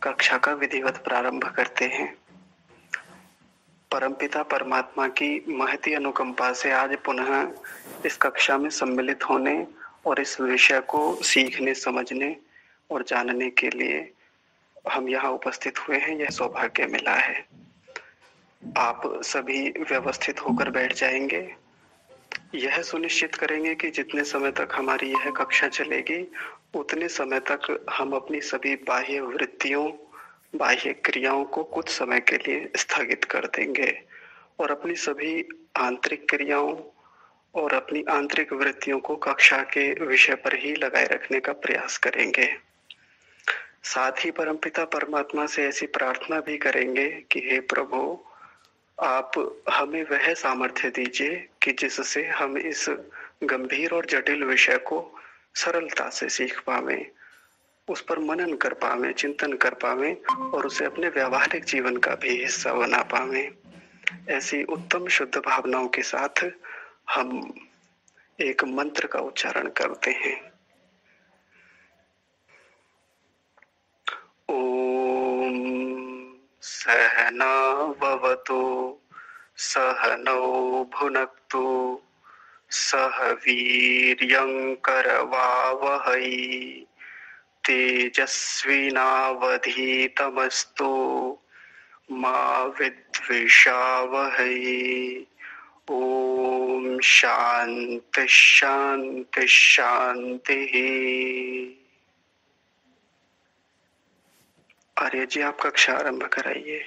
कक्षा का विधिवत प्रारंभ करते हैं। परमपिता परमात्मा की महती अनुकंपा से आज पुनः इस कक्षा में सम्मिलित होने और इस विषय को सीखने, समझने और जानने के लिए हम यहाँ उपस्थित हुए हैं। यह सौभाग्य मिला है। आप सभी व्यवस्थित होकर बैठ जाएंगे। यह सुनिश्चित करेंगे कि जितने समय तक हमारी यह कक्षा चलेगी उतने समय तक हम अपनी सभी बाह्य वृत्तियों, बाह्य क्रियाओं को कुछ समय के लिए स्थगित कर देंगे और अपनी सभी आंतरिक क्रियाओं और अपनी आंतरिक वृत्तियों को कक्षा के विषय पर ही लगाए रखने का प्रयास करेंगे। साथ ही परमपिता परमात्मा से ऐसी प्रार्थना भी करेंगे कि हे प्रभु, आप हमें वह सामर्थ्य दीजिए कि जिससे हम इस गंभीर और जटिल विषय को सरलता से सीख पावें, उस पर मनन कर पावें, चिंतन कर पावें और उसे अपने व्यावहारिक जीवन का भी हिस्सा बना पावें। ऐसी उत्तम शुद्ध भावनाओं के साथ हम एक मंत्र का उच्चारण करते हैं। ओम सहना भवतु सहनौ भुनक्तु सह वीर्यं करवावहै तेजस्विनावधीतमस्तु मा विद्विषावहै। ओम शांति शांति शांति। आर्य जी, आप कक्षा आरंभ कराइए।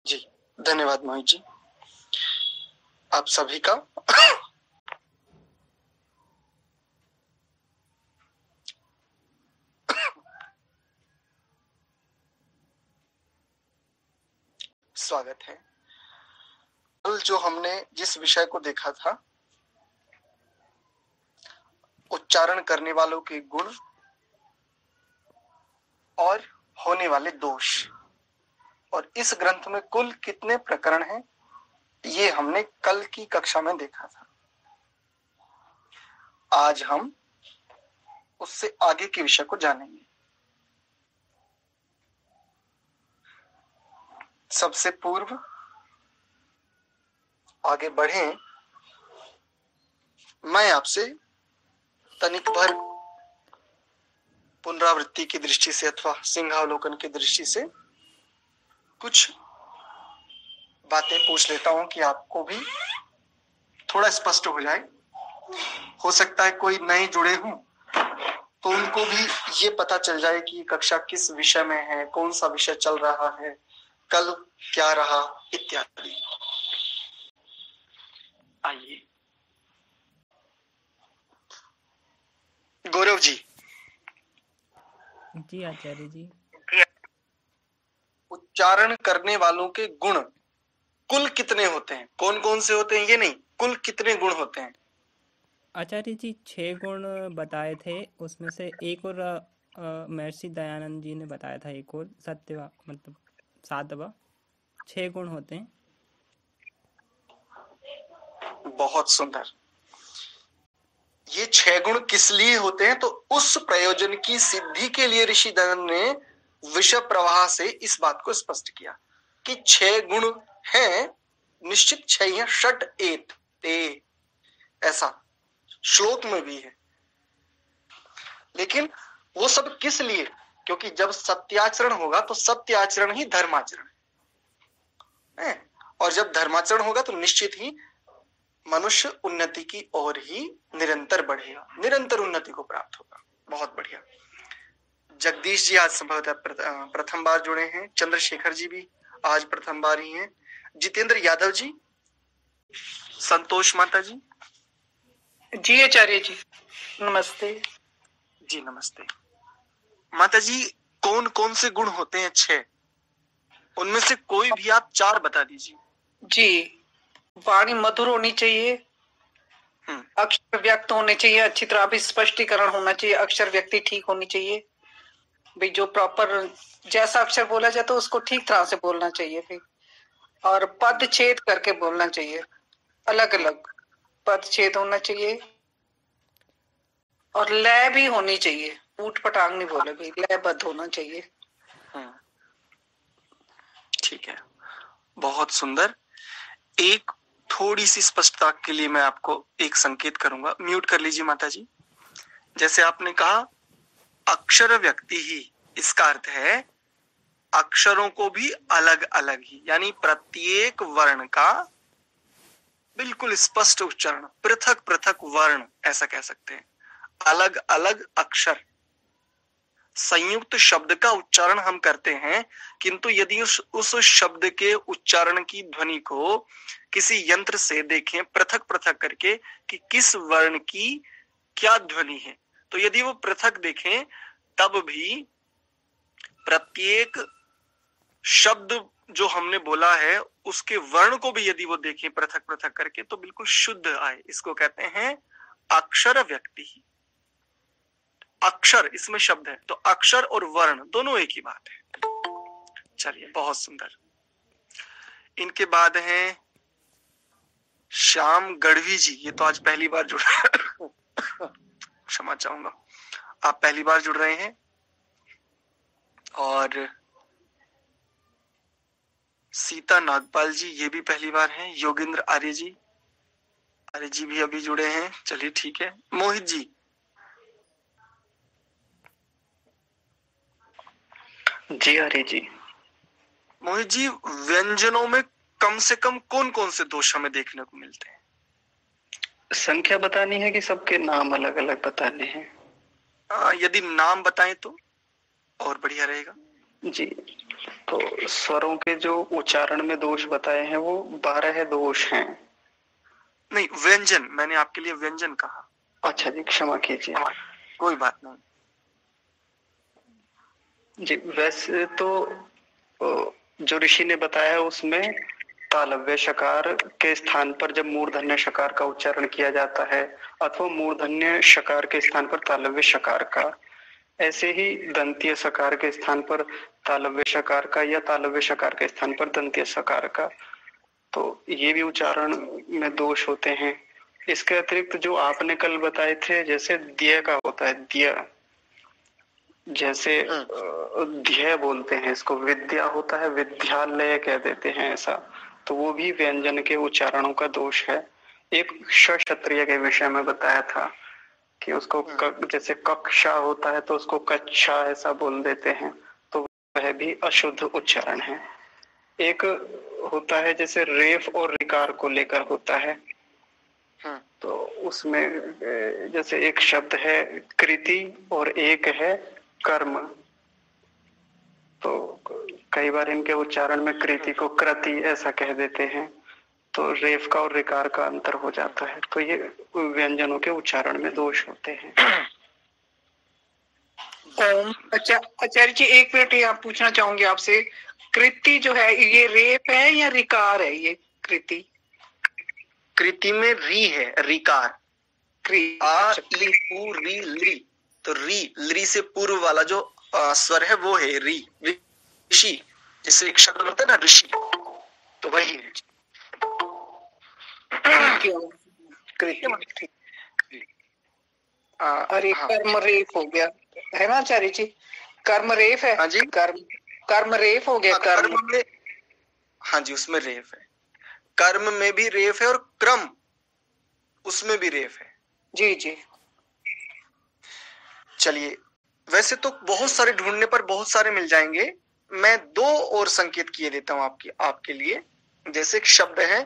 जी धन्यवाद मोहित जी। आप सभी का स्वागत है। कल जो हमने जिस विषय को देखा था, उच्चारण करने वालों के गुण और होने वाले दोष, और इस ग्रंथ में कुल कितने प्रकरण हैं, ये हमने कल की कक्षा में देखा था। आज हम उससे आगे के विषय को जानेंगे। सबसे पूर्व आगे बढ़ें, मैं आपसे तनिक भर पुनरावृत्ति की दृष्टि से अथवा सिंहावलोकन की दृष्टि से कुछ बातें पूछ लेता हूं कि आपको भी थोड़ा स्पष्ट हो जाए। हो सकता है कोई नए जुड़े हों तो उनको भी ये पता चल जाए कि कक्षा किस विषय में है, कौन सा विषय चल रहा है, कल क्या रहा इत्यादि। आइए गौरव जी। जी आचार्य जी। उच्चारण करने वालों के गुण कुल कितने होते हैं, कौन कौन से होते हैं ये नहीं, कुल कितने गुण होते हैं? आचार्य जी 6 गुण बताए थे, उसमें से एक और महर्षि दयानंद जी ने बताया था, एक और सत्यवा मतलब 7वां। 6 गुण होते हैं। बहुत सुंदर। ये 6 गुण किस लिए होते हैं? तो उस प्रयोजन की सिद्धि के लिए ऋषि दयानंद ने विषय प्रवाह से इस बात को स्पष्ट किया कि 6 गुण हैं, निश्चित 6 हैं, षट एत ते, ऐसा श्लोक में भी है। लेकिन वो सब किस लिए? क्योंकि जब सत्याचरण होगा तो सत्याचरण ही धर्माचरण है, और जब धर्माचरण होगा तो निश्चित ही मनुष्य उन्नति की ओर ही निरंतर बढ़ेगा, निरंतर उन्नति को प्राप्त होगा। बहुत बढ़िया। जगदीश जी आज संभवतः प्रथम बार जुड़े हैं, चंद्रशेखर जी भी आज प्रथम बार ही हैं, जितेंद्र यादव जी, संतोष माता जी। जी आचार्य जी नमस्ते। जी नमस्ते। माता जी, कौन कौन से गुण होते हैं? 6, उनमें से कोई भी आप 4 बता दीजिए। जी, वाणी मधुर होनी चाहिए, अक्षर व्यक्त होने चाहिए, अच्छी तरह भी स्पष्टीकरण होना चाहिए, अक्षर व्यक्ति ठीक होनी चाहिए, भाई जो प्रॉपर जैसा अक्षर बोला जाए तो उसको ठीक तरह से बोलना चाहिए फिर, और पद छेद करके बोलना चाहिए, अलग अलग पद छेद होना चाहिए, और लय भी होनी चाहिए, ऊट पटांग नहीं बोले भाई, लयबद्ध होना चाहिए। ठीक है, बहुत सुंदर। एक थोड़ी सी स्पष्टता के लिए मैं आपको एक संकेत करूंगा, म्यूट कर लीजिए माता जी। जैसे आपने कहा अक्षर व्यक्ति ही, इसका अर्थ है अक्षरों को भी अलग अलग ही, यानी प्रत्येक वर्ण का बिल्कुल स्पष्ट उच्चारण, पृथक पृथक वर्ण ऐसा कह सकते हैं, अलग अलग अक्षर। संयुक्त शब्द का उच्चारण हम करते हैं, किंतु यदि उस शब्द के उच्चारण की ध्वनि को किसी यंत्र से देखें पृथक पृथक करके कि किस वर्ण की क्या ध्वनि है, तो यदि वो पृथक देखें तब भी प्रत्येक शब्द जो हमने बोला है उसके वर्ण को भी यदि वो देखें पृथक पृथक करके तो बिल्कुल शुद्ध आए, इसको कहते हैं अक्षर व्यक्ति ही। अक्षर इसमें शब्द है, तो अक्षर और वर्ण दोनों एक ही बात है। चलिए, बहुत सुंदर। इनके बाद हैं श्याम गढ़वी जी, ये तो आज पहली बार जुड़ क्षमा चाहूंगा, आप पहली बार जुड़ रहे हैं। और सीता नागपाल जी, ये भी पहली बार हैं। योगेंद्र आर्य जी भी अभी जुड़े हैं, चलिए ठीक है। मोहित जी। जी आर्य जी। मोहित जी, व्यंजनों में कम से कम कौन कौन से दोष हमें देखने को मिलते हैं? संख्या बतानी है कि सबके नाम अलग अलग बताने हैं? यदि नाम बताएं तो और बढ़िया रहेगा। जी, तो स्वरों के जो उच्चारण में दोष बताए हैं वो 12 दोष हैं। नहीं, व्यंजन, मैंने आपके लिए व्यंजन कहा। अच्छा जी, क्षमा कीजिए। कोई बात नहीं जी। वैसे तो जो ऋषि ने बताया है उसमें तालव्य शकार के स्थान पर जब मूर्धन्य शकार का उच्चारण किया जाता है अथवा मूर्धन्य शकार के स्थान पर तालव्य शकार का, ऐसे ही दंतीय सकार के स्थान पर तालव्य शकार का या तालव्य शकार के स्थान पर दंतीय सकार का, तो ये भी उच्चारण में दोष होते हैं। इसके अतिरिक्त जो आपने कल बताए थे, जैसे दिय का होता है, दिय, जैसे ध्यय बोलते हैं इसको, विद्या होता है विद्यालय कह देते हैं ऐसा, तो वो भी व्यंजन के उच्चारणों का दोष है। एक क्षत्रिय के विषय में बताया था कि उसको जैसे कक्षा होता है तो उसको कक्षा ऐसा बोल देते हैं, तो वह भी अशुद्ध उच्चारण है। एक होता है जैसे रेफ और रिकार को लेकर होता है, तो उसमें जैसे एक शब्द है कृति और एक है कर्म, तो कई बार इनके उच्चारण में कृति को कृति ऐसा कह देते हैं, तो रेफ का और रिकार का अंतर हो जाता है, तो ये व्यंजनों के उच्चारण में दोष होते हैं। अच्छा आचार्य जी, एक मिनट यहाँ पूछना चाहूंगी आपसे, कृति जो है ये रेफ है या रिकार है? ये कृति, कृति में री है, रिकार, री, तो री से पूर्व वाला जो स्वर है वो है री, ऋषि, जिससे एक शब्द होता है ना ऋषि, तो वही है। अरे कर्म रेफ हो गया है ना आचार्य जी? कर्म रेफ है। हाँ जी, कर्म रेफ हो गया। कर्म में, हाँ जी, उसमें रेफ है, कर्म में भी रेफ है और क्रम उसमें भी रेफ है। जी जी। चलिए, वैसे तो बहुत सारे ढूंढने पर बहुत सारे मिल जाएंगे, मैं 2 और संकेत किए देता हूं आपके लिए। जैसे एक शब्द है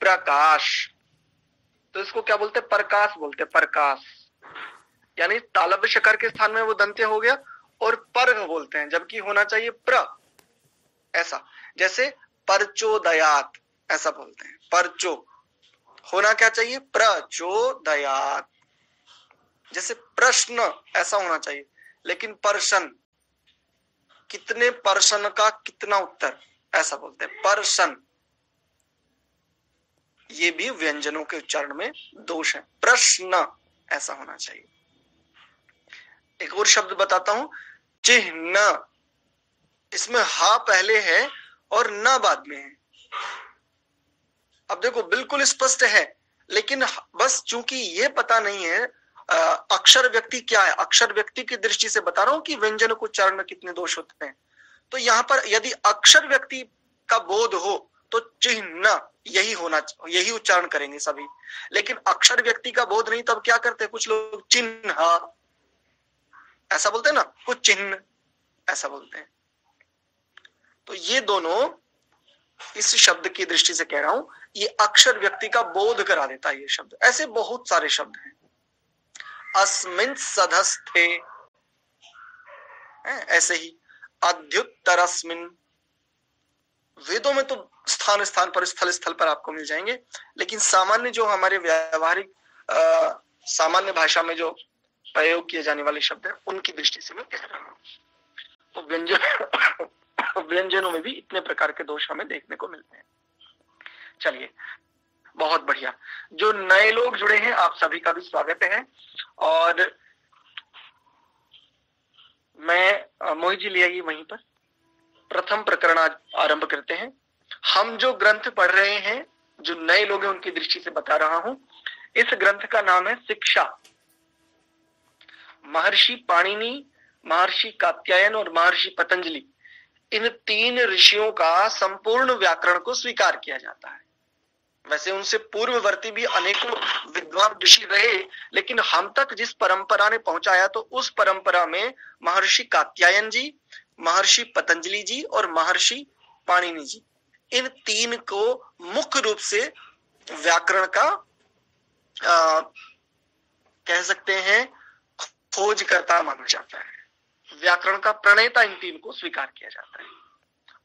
प्रकाश, तो इसको क्या बोलते हैं? प्रकाश बोलते हैं, प्रकाश, यानी तालव्य शकार के स्थान में वो दंत्य हो गया, और पर बोलते हैं जबकि होना चाहिए प्र, ऐसा। जैसे परचोदयात ऐसा बोलते हैं, परचो होना क्या चाहिए? प्रचोदयात। जैसे प्रश्न ऐसा होना चाहिए, लेकिन पर्शन, कितने पर्शन का कितना उत्तर, ऐसा बोलते हैं पर्शन। ये भी व्यंजनों के उच्चारण में दोष है, प्रश्न ऐसा होना चाहिए। एक और शब्द बताता हूं, चिन्ह, इसमें हा पहले है और न बाद में है। अब देखो बिल्कुल स्पष्ट है, लेकिन बस चूंकि ये पता नहीं है अक्षर व्यक्ति क्या है, अक्षर व्यक्ति की दृष्टि से बता रहा हूं कि व्यंजन को उच्चारण में कितने दोष होते हैं। तो यहाँ पर यदि अक्षर व्यक्ति का बोध हो तो चिन्ह यही होना, यही उच्चारण करेंगे सभी। लेकिन अक्षर व्यक्ति का बोध नहीं, तब क्या करते हैं कुछ लोग, चिन्ह ऐसा बोलते हैं ना, कुछ चिन्ह ऐसा बोलते हैं। तो ये दोनों इस शब्द की दृष्टि से कह रहा हूं, ये अक्षर व्यक्ति का बोध करा देता है ये शब्द। ऐसे बहुत सारे शब्द हैं, अस्मिन् सधस्थे, ऐसे ही अद्युत्तरस्मिन्। वेदों में तो स्थान स्थान पर, स्थल स्थल पर आपको मिल जाएंगे, लेकिन सामान्य जो हमारे व्यावहारिक सामान्य भाषा में जो प्रयोग किए जाने वाले शब्द हैं उनकी दृष्टि से मैं कह रहा हूं। तो व्यंजनों में भी इतने प्रकार के दोष हमें देखने को मिलते हैं। चलिए, बहुत बढ़िया। जो नए लोग जुड़े हैं आप सभी का भी स्वागत है। और मैं मोहित जी ले आइए वहीं पर, प्रथम प्रकरण आज आरंभ करते हैं। हम जो ग्रंथ पढ़ रहे हैं, जो नए लोग हैं उनकी दृष्टि से बता रहा हूं, इस ग्रंथ का नाम है शिक्षा। महर्षि पाणिनि, महर्षि कात्यायन और महर्षि पतंजलि, इन तीन ऋषियों का संपूर्ण व्याकरण को स्वीकार किया जाता है। वैसे उनसे पूर्ववर्ती भी अनेकों विद्वान ऋषि रहे, लेकिन हम तक जिस परंपरा ने पहुंचाया तो उस परंपरा में महर्षि कात्यायन जी, महर्षि पतंजलि जी और महर्षि पाणिनि जी, इन तीन को मुख्य रूप से व्याकरण का कह सकते हैं खोजकर्ता माना जाता है। व्याकरण का प्रणेता इन तीन को स्वीकार किया जाता है।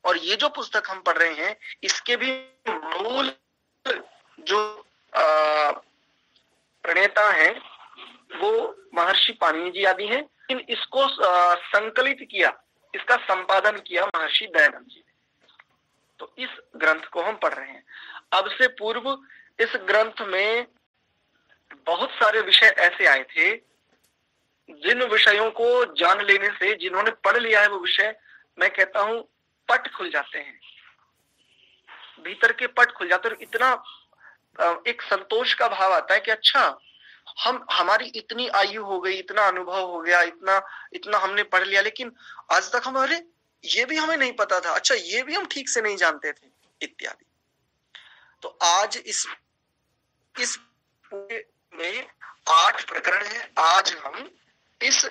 और ये जो पुस्तक हम पढ़ रहे हैं इसके भी मूल जो प्रणेता हैं वो महर्षि पाणिनि जी आदि हैं। इसको संकलित किया, इसका संपादन किया महर्षि दयानंद जी ने। तो इस ग्रंथ को हम पढ़ रहे हैं। अब से पूर्व इस ग्रंथ में बहुत सारे विषय ऐसे आए थे जिन विषयों को जान लेने से, जिन्होंने पढ़ लिया है वो विषय, मैं कहता हूं पट खुल जाते हैं, भीतर के पट खुल जाते हैं। इतना एक संतोष का भाव आता है कि अच्छा, हमारी इतनी आयु हो गई, इतना अनुभव हो गया, इतना हमने पढ़ लिया, लेकिन आज तक हमारे ये भी हमें नहीं पता था, अच्छा ये भी हम ठीक से नहीं जानते थे, इत्यादि। तो आज इस पूरे में 8 प्रकरण है। आज हम इस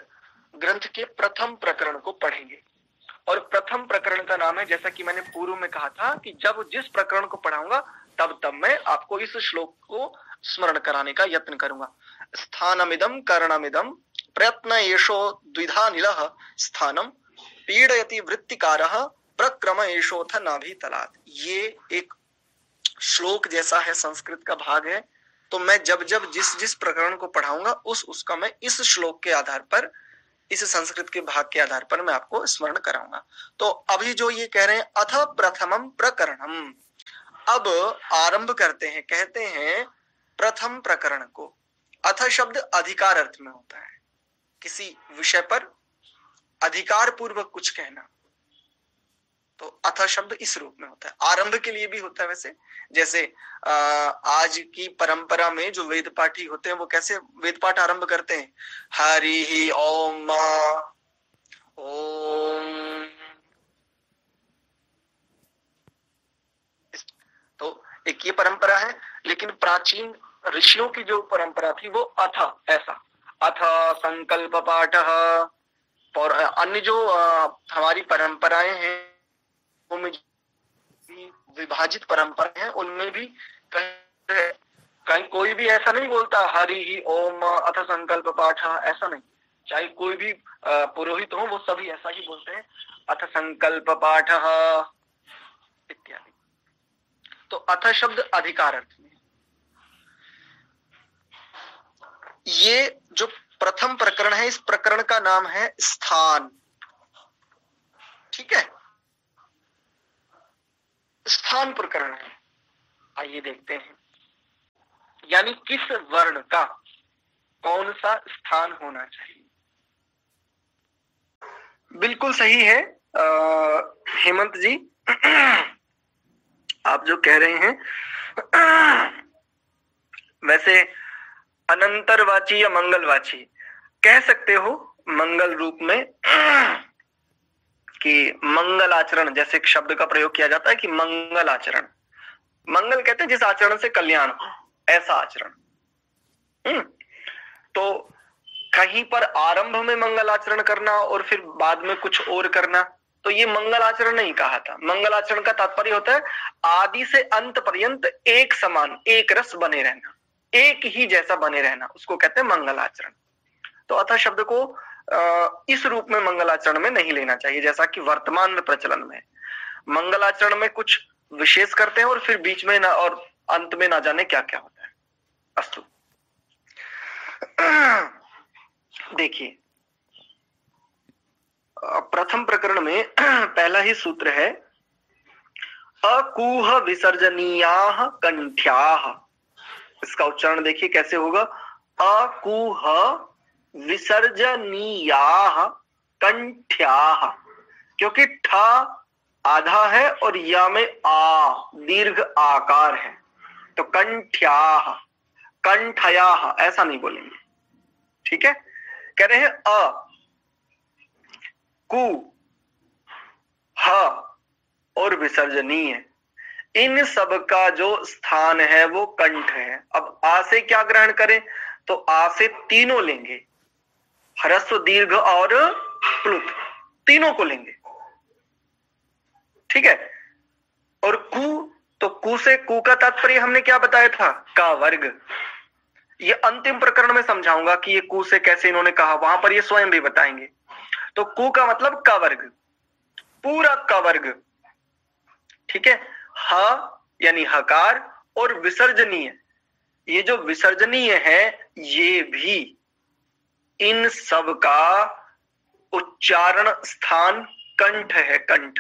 ग्रंथ के प्रथम प्रकरण को पढ़ेंगे। और प्रथम प्रकरण का नाम है, जैसा कि मैंने पूर्व में कहा था कि जब जिस प्रकरण को पढ़ाऊंगा तब मैं आपको इस श्लोक को स्मरण कराने का यत्न करूंगा। स्थानमिदं कर्णमिदं प्रयत्न एषो द्विधा निलः स्थानम पीडयति वृत्तिकारः प्रक्रम एषोथ नाभितलात्। ये एक श्लोक जैसा है, संस्कृत का भाग है। तो मैं जब जिस प्रकरण को पढ़ाऊंगा उसका मैं इस श्लोक के आधार पर, इस संस्कृत के भाग के आधार पर मैं आपको स्मरण कराऊंगा। तो अभी जो ये कह रहे हैं अथ प्रथमम प्रकरणम, अब आरंभ करते हैं। कहते हैं प्रथम प्रकरण को। अथ शब्द अधिकार अर्थ में होता है, किसी विषय पर अधिकार पूर्वक कुछ कहना। तो अथ शब्द इस रूप में होता है, आरंभ के लिए भी होता है। वैसे जैसे आज की परंपरा में जो वेद पाठी होते हैं वो कैसे वेद पाठ आरंभ करते हैं, हरि ओम ओम। तो एक ये परंपरा है, लेकिन प्राचीन ऋषियों की जो परंपरा थी वो अथ ऐसा, अथ संकल्प पाठ। और अन्य जो हमारी परंपराएं हैं उनमें विभाजित परंपरा है, उनमें भी कहीं कोई भी ऐसा नहीं बोलता हरि ही ओम अथ संकल्प पाठ, ऐसा नहीं। चाहे कोई भी पुरोहित हो वो सभी ऐसा ही बोलते हैं, अथ संकल्प पाठ इत्यादि। तो अथ शब्द अधिकार अर्थ में। ये जो प्रथम प्रकरण है, इस प्रकरण का नाम है स्थान। ठीक है, स्थान प्रकरण है। आइए देखते हैं, यानी किस वर्ण का कौन सा स्थान होना चाहिए। बिल्कुल सही है हेमंत जी। आप जो कह रहे हैं वैसे अनंतरवाची या मंगलवाची कह सकते हो मंगल रूप में कि मंगल आचरण, जैसे एक शब्द का प्रयोग किया जाता है कि मंगल आचरण, मंगल कहते हैं जिस आचरण से कल्याण हो, ऐसा आचरण। तो कहीं पर आरंभ में मंगल आचरण करना और फिर बाद में कुछ और करना, तो ये मंगल आचरण नहीं कहा था। मंगल आचरण का तात्पर्य होता है आदि से अंत पर्यंत एक समान, एक रस बने रहना, एक ही जैसा बने रहना, उसको कहते हैं मंगल आचरण। तो अतः शब्द को इस रूप में मंगलाचरण में नहीं लेना चाहिए जैसा कि वर्तमान में प्रचलन में। मंगलाचरण में कुछ विशेष करते हैं और फिर बीच में ना और अंत में ना जाने क्या क्या होता है। अस्तु, देखिए प्रथम प्रकरण में पहला ही सूत्र है अकूह विसर्जनीयाः कंठ्याः। इसका उच्चारण देखिए कैसे होगा, अकूह विसर्जनीयाः कंठ्याः, क्योंकि ठ आधा है और या में आ दीर्घ आकार है, तो कंठ्याः, कंठयाः ऐसा नहीं बोलेंगे, ठीक है। कह रहे हैं अ, कु, ह और विसर्जनीय, इन सब का जो स्थान है वो कंठ है। अब आ से क्या ग्रहण करें, तो आ से तीनों लेंगे, ह्रस्व दीर्घ और प्लुत, तीनों को लेंगे, ठीक है। और कु, तो कु से कु का तात्पर्य हमने क्या बताया था, का वर्ग। ये अंतिम प्रकरण में समझाऊंगा कि ये कु से कैसे इन्होंने कहा, वहां पर ये स्वयं भी बताएंगे। तो कु का मतलब का वर्ग, पूरा का वर्ग, ठीक है। ह यानी हकार और विसर्जनीय, ये जो विसर्जनीय है ये भी इन सब का उच्चारण स्थान कंठ है, कंठ।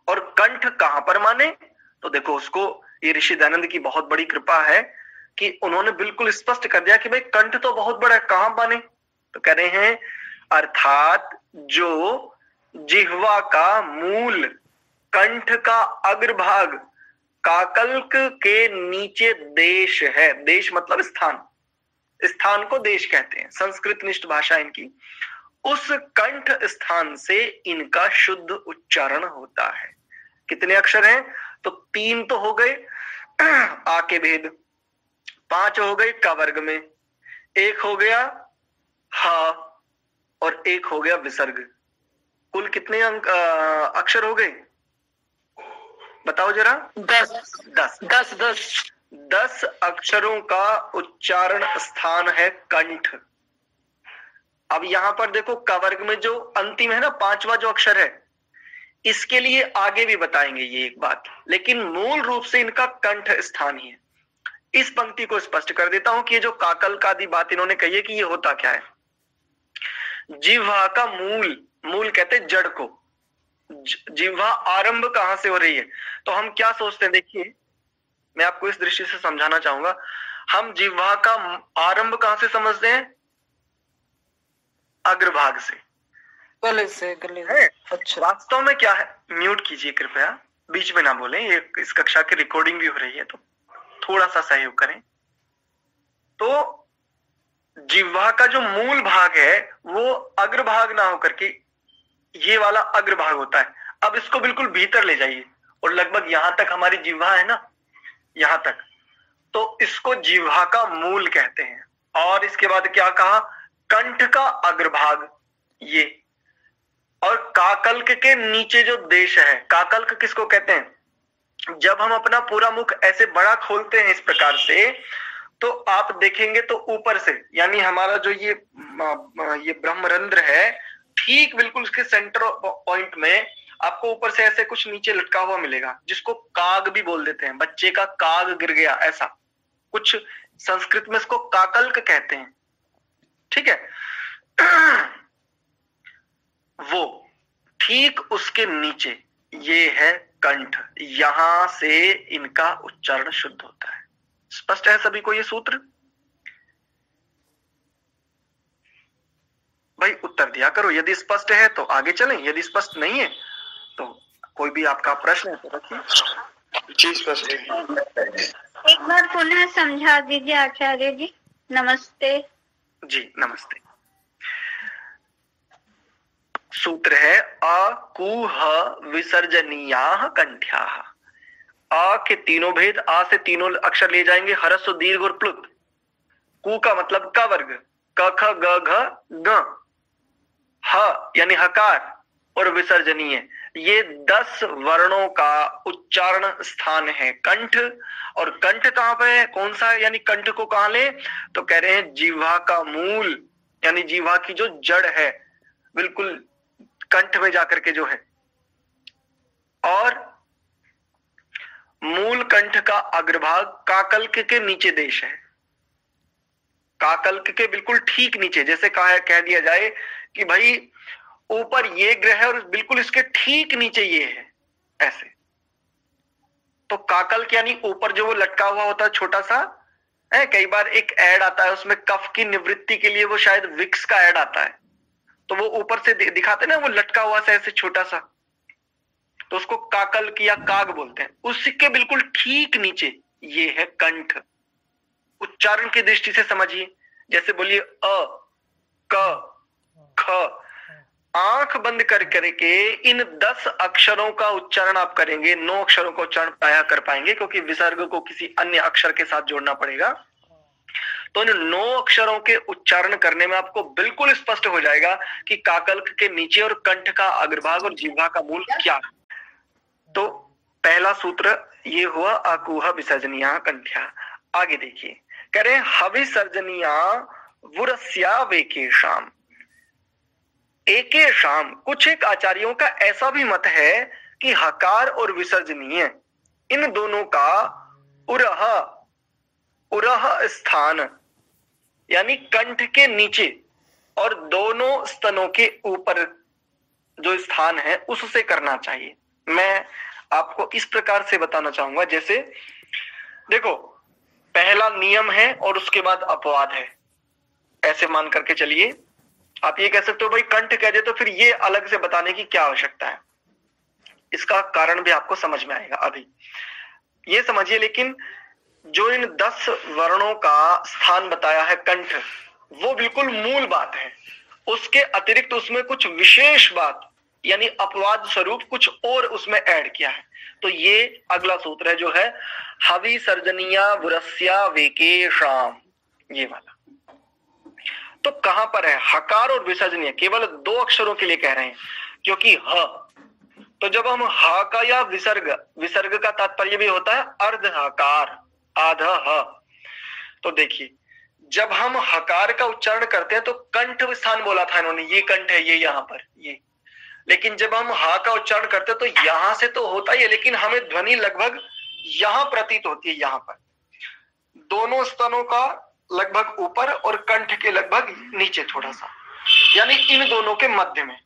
और कंठ कहां पर माने, तो देखो उसको, ये ऋषि दयानंद की बहुत बड़ी कृपा है कि उन्होंने बिल्कुल स्पष्ट कर दिया कि भाई कंठ तो बहुत बड़ा है, कहां माने, तो कह रहे हैं अर्थात जो जिह्वा का मूल, कंठ का अग्रभाग, काकल्क के नीचे देश है, देश मतलब स्थान, स्थान को देश कहते हैं, संस्कृत निष्ठ भाषा इनकी, उस कंठ स्थान से इनका शुद्ध उच्चारण होता है। कितने अक्षर हैं, तो 3 तो हो गए आ के भेद, 5 हो गए का वर्ग में, 1 हो गया ह और 1 हो गया विसर्ग। कुल कितने अक्षर हो गए बताओ जरा, 10 अक्षरों का उच्चारण स्थान है कंठ। अब यहां पर देखो का वर्ग में जो अंतिम है ना, 5वां जो अक्षर है, इसके लिए आगे भी बताएंगे ये एक बात, लेकिन मूल रूप से इनका कंठ स्थान ही है। इस पंक्ति को स्पष्ट कर देता हूं कि ये जो काकल का आदि बात इन्होंने कही है कि ये होता क्या है। जिह्वा का मूल, मूल कहते हैं जड़ को, जिह्वा आरंभ कहां से हो रही है, तो हम क्या सोचते हैं, देखिए मैं आपको इस दृष्टि से समझाना चाहूंगा। हम जिह्वा का आरंभ कहां से समझते हैं, अग्रभाग से, गले से, गले से। अच्छा, वास्तव में क्या है, म्यूट कीजिए कृपया, बीच में ना बोलें, ये इस कक्षा की रिकॉर्डिंग भी हो रही है तो थोड़ा सा सहयोग करें। तो जिह्वा का जो मूल भाग है वो अग्रभाग ना होकर के ये वाला अग्रभाग होता है। अब इसको बिल्कुल भीतर ले जाइए और लगभग यहां तक हमारी जिह्वा है ना, यहां तक, तो इसको जिह्वा का मूल कहते हैं। और इसके बाद क्या कहा, कंठ का अग्रभाग ये, और काकल्क के नीचे जो देश है, काकल्क किसको कहते हैं, जब हम अपना पूरा मुख ऐसे बड़ा खोलते हैं इस प्रकार से, तो आप देखेंगे तो ऊपर से, यानी हमारा जो ये ब्रह्मरंध्र है, ठीक बिल्कुल उसके सेंटर पॉइंट में आपको ऊपर से ऐसे कुछ नीचे लटका हुआ मिलेगा, जिसको काग भी बोल देते हैं, बच्चे का काग गिर गया ऐसा कुछ, संस्कृत में इसको काकल्क कहते हैं, ठीक है। वो ठीक उसके नीचे ये है कंठ, यहां से इनका उच्चारण शुद्ध होता है। स्पष्ट है सभी को ये सूत्र भाई उत्तर दिया करो। यदि स्पष्ट है तो आगे चलें, यदि स्पष्ट नहीं है तो कोई भी आपका प्रश्न है तो रखिए। जी स्पष्ट है। एक बार पुनः समझा दीजिए आचार्य जी। नमस्ते जी नमस्ते। सूत्र है अकूह विसर्जनीयाः कंठ्याः। आ के तीनों भेद, आ से तीनों अक्षर ले जाएंगे, हरस्व दीर्घ और प्लुत। कु का मतलब क वर्ग, क ख ग घ ग, ह यानी हकार और विसर्जनीय, ये 10 वर्णों का उच्चारण स्थान है कंठ। और कंठ कहां पे है, कौन सा है, यानी कंठ को कहां ले, तो कह रहे हैं जीवा का मूल, यानी जीवा की जो जड़ है बिल्कुल कंठ में जाकर के जो है। और मूल कंठ का अग्रभाग काकल्क के नीचे देश है, काकल्क के बिल्कुल ठीक नीचे। जैसे कह दिया जाए कि भाई ऊपर ये ग्रह है और बिल्कुल इसके ठीक नीचे ये है, ऐसे। तो काकल्क यानी ऊपर जो वो लटका हुआ होता है छोटा सा है। कई बार एक ऐड आता है उसमें कफ की निवृत्ति के लिए, वो शायद विक्स का ऐड आता है, तो वो ऊपर से दिखाते ना वो लटका हुआ सा ऐसे छोटा सा, तो उसको काकल्क या काग बोलते हैं। उसके बिल्कुल ठीक नीचे ये है कंठ। उच्चारण की दृष्टि से समझिए, जैसे बोलिए अ क ख। आंख बंद कर करके इन 10 अक्षरों का उच्चारण आप करेंगे, 9 अक्षरों का उच्चारण प्रायः कर पाएंगे क्योंकि विसर्ग को किसी अन्य अक्षर के साथ जोड़ना पड़ेगा। तो इन 9 अक्षरों के उच्चारण करने में आपको बिल्कुल स्पष्ट हो जाएगा कि काकल्क के नीचे और कंठ का अग्रभाग और जिह्वा का मूल क्या है। तो पहला सूत्र ये हुआ अकूह विसर्जनीया कंठ्या। आगे देखिए, कह रहे हैं हविसर्जनीया वुरस्या वेकेशाम। एकेशाम, कुछ एक आचार्यों का ऐसा भी मत है कि हकार और विसर्जनीय इन दोनों का उरह उरह स्थान यानी कंठ के नीचे और दोनों स्तनों के ऊपर जो स्थान है उससे करना चाहिए। मैं आपको इस प्रकार से बताना चाहूंगा, जैसे देखो पहला नियम है और उसके बाद अपवाद है, ऐसे मान करके चलिए। आप ये कह सकते हो भाई कंठ कह दे तो फिर ये अलग से बताने की क्या आवश्यकता है, इसका कारण भी आपको समझ में आएगा। अभी ये समझिए, लेकिन जो इन 10 वर्णों का स्थान बताया है कंठ, वो बिल्कुल मूल बात है। उसके अतिरिक्त उसमें कुछ विशेष बात यानी अपवाद स्वरूप कुछ और उसमें ऐड किया है। तो ये अगला सूत्र है जो है हविसर्जनीया वुरस्या वेकेशाम, ये वाला। तो कहां पर है हकार और विसर्जनीय, केवल 2 अक्षरों के लिए कह रहे हैं क्योंकि ह। तो जब हम ह का या विसर्ग का तात्पर्य भी होता है अर्ध हकार आधा ह। तो देखिए जब हम हकार का उच्चारण करते हैं तो कंठ स्थान बोला था इन्होंने, ये कंठ है, ये यहां पर ये। लेकिन जब हम हा का उच्चारण करते हैं तो यहां से तो होता ही है, लेकिन हमें ध्वनि लगभग यहां प्रतीत होती है, यहां पर दोनों स्तनों का लगभग ऊपर और कंठ के लगभग नीचे थोड़ा सा, यानी इन दोनों के मध्य में।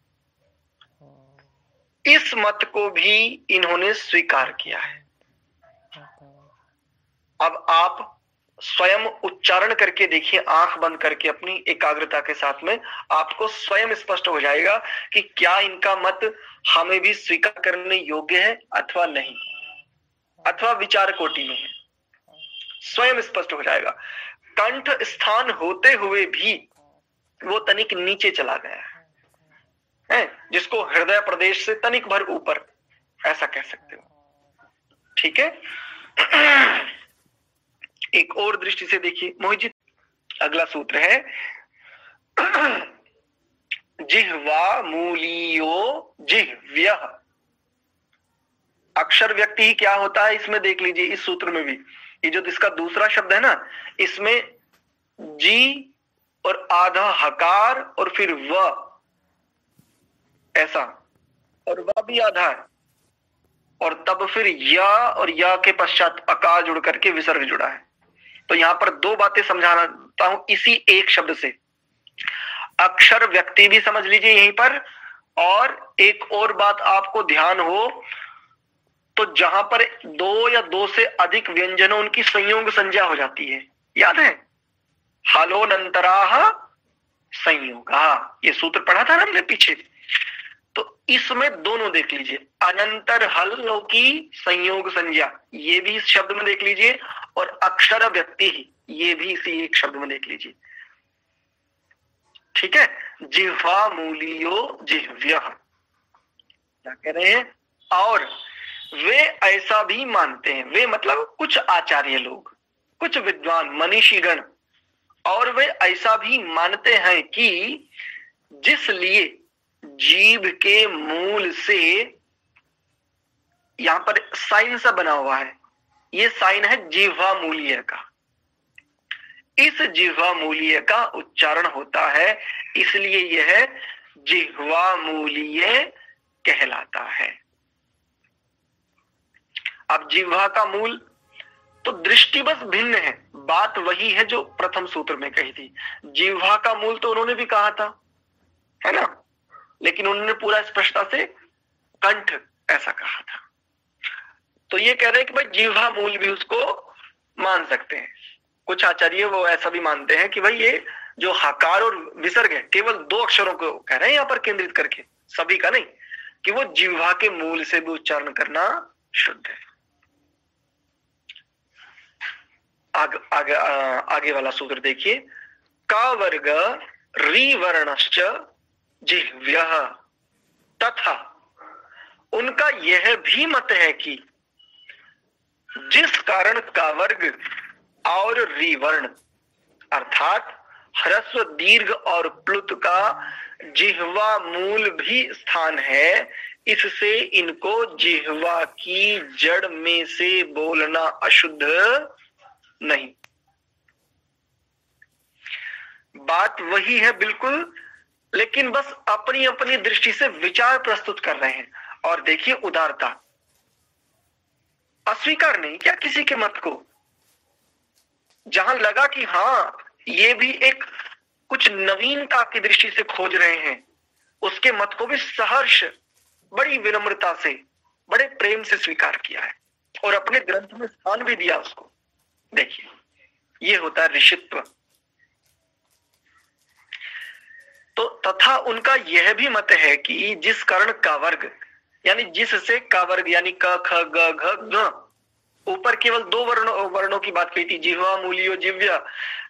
इस मत को भी इन्होंने स्वीकार किया है। अब आप स्वयं उच्चारण करके देखिए, आंख बंद करके अपनी एकाग्रता के साथ में, आपको स्वयं स्पष्ट हो जाएगा कि क्या इनका मत हमें भी स्वीकार करने योग्य है अथवा नहीं, अथवा विचार कोटि में है। स्वयं स्पष्ट हो जाएगा। कंठ स्थान होते हुए भी वो तनिक नीचे चला गया है, जिसको हृदय प्रदेश से तनिक भर ऊपर, ऐसा कह सकते हो। ठीक है। एक और दृष्टि से देखिए मोहित जी, अगला सूत्र है जिह्वा मूलियो जिह्व्यः। अक्षर व्यक्ति ही क्या होता है इसमें देख लीजिए, इस सूत्र में भी ये जो इसका दूसरा शब्द है ना, इसमें जी और आधा हकार और फिर व ऐसा, और वह भी आधा है, और तब फिर या और या के पश्चात अकार जुड़ करके विसर्ग जुड़ा है। तो यहां पर 2 बातें समझाता हूं इसी एक शब्द से। अक्षर व्यक्ति भी समझ लीजिए यहीं पर, और एक और बात आपको ध्यान हो तो जहां पर 2 या 2 से अधिक व्यंजनों उनकी संयोग संज्ञा हो जाती है, याद है हलोनंतराह संयोग। हाँ, ये सूत्र पढ़ा था ना हमने पीछे। तो इसमें दोनों देख लीजिए, अनंतर हल की संयोग संज्ञा, ये भी इस शब्द में देख लीजिए, और अक्षर व्यक्ति ही, ये भी इसी एक शब्द में देख लीजिए। ठीक है, जिह्वा मूलियो जिह्व्य, क्या कह रहे हैं? और वे ऐसा भी मानते हैं, वे मतलब कुछ आचार्य लोग, कुछ विद्वान मनीषीगण, और वे ऐसा भी मानते हैं कि जिसलिए जीव के मूल से, यहां पर साइन सा बना हुआ है, ये साइन है जिह्वा मूल्य का, इस जिह्वा मूल्य का उच्चारण होता है, इसलिए यह जिह्वा मूल्य कहलाता है। अब जिह्वा का मूल तो दृष्टि बस भिन्न है, बात वही है जो प्रथम सूत्र में कही थी। जिह्वा का मूल तो उन्होंने भी कहा था, है ना, लेकिन उन्होंने पूरा स्पष्टता से कंठ ऐसा कहा था। तो ये कह रहे हैं कि भाई जिह्वा मूल भी उसको मान सकते हैं। कुछ आचार्य वो ऐसा भी मानते हैं कि भाई ये जो हकार और विसर्ग है, केवल दो अक्षरों को कह रहे हैं यहां पर केंद्रित करके, सभी का नहीं, कि वो जिह्वा के मूल से भी उच्चारण करना शुद्ध है। आगे वाला सूत्र देखिए, का वर्ग री वर्णश्च जिह्व्यः, तथा उनका यह भी मत है कि जिस कारण का वर्ग और री वर्ण अर्थात ह्रस्व दीर्घ और प्लुत का जिह्वा मूल भी स्थान है, इससे इनको जिह्वा की जड़ में से बोलना अशुद्ध नहीं। बात वही है बिल्कुल, लेकिन बस अपनी अपनी दृष्टि से विचार प्रस्तुत कर रहे हैं। और देखिए उदारता, अस्वीकार नहीं क्या किसी के मत को, जहां लगा कि हाँ ये भी एक कुछ नवीनता की दृष्टि से खोज रहे हैं, उसके मत को भी सहर्ष बड़ी विनम्रता से बड़े प्रेम से स्वीकार किया है और अपने ग्रंथ में स्थान भी दिया उसको। देखिए ये होता है ऋषित्व। तो तथा उनका यह भी मत है कि जिस कर्ण का वर्ग, यानी जिससे का वर्ग यानी क ख ग घ ङ, ऊपर केवल दो वर्णों की बात कही थी, जिह्वा मूलियो जिह्व्य,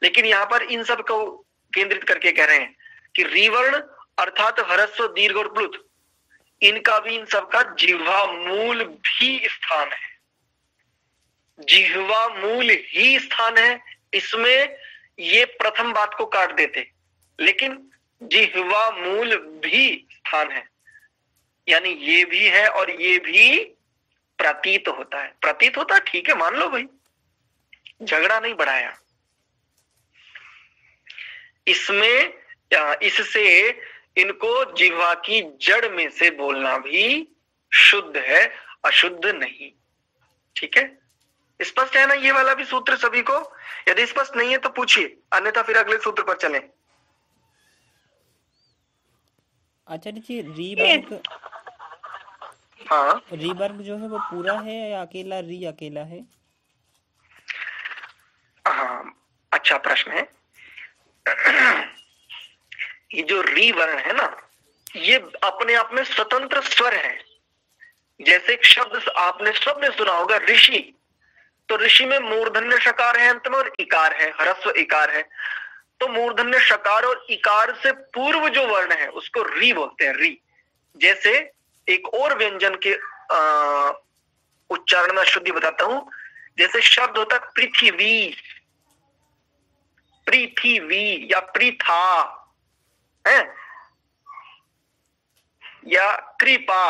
लेकिन यहाँ पर इन सब को केंद्रित करके कह रहे हैं कि री वर्ण अर्थात ह्रस्व दीर्घ और प्लुत, इनका भी इन सब का जिह्वा मूल भी स्थान है, जिह्वा मूल ही स्थान है। इसमें ये प्रथम बात को काट देते, लेकिन जिह्वा मूल भी स्थान है, यानी ये भी है और ये भी प्रतीत होता है। प्रतीत होता है, ठीक है मान लो भाई, झगड़ा नहीं बढ़ाया इसमें। इससे इनको जिह्वा की जड़ में से बोलना भी शुद्ध है, अशुद्ध नहीं। ठीक है, स्पष्ट है ना ये वाला भी सूत्र सभी को? यदि स्पष्ट नहीं है तो पूछिए, अन्यथा फिर अगले सूत्र पर चलें। आचार्य जी रीवर्ग, हाँ, रीवर्ग जो है वो पूरा है या अकेला री अकेला है? हाँ, अच्छा प्रश्न है। ये जो री वर्ण है ना, ये अपने आप में स्वतंत्र स्वर है। जैसे एक शब्द आपने सबने सुना होगा ऋषि, तो ऋषि में मूर्धन्य शकार है अंत में और इकार है, ह्रस्व इकार है। तो मूर्धन्य शकार और इकार से पूर्व जो वर्ण है उसको री बोलते हैं, री। जैसे एक और व्यंजन के उच्चारण में शुद्धि बताता हूं, जैसे शब्द होता है पृथ्वी, पृथ्वी या पृथा है या कृपा,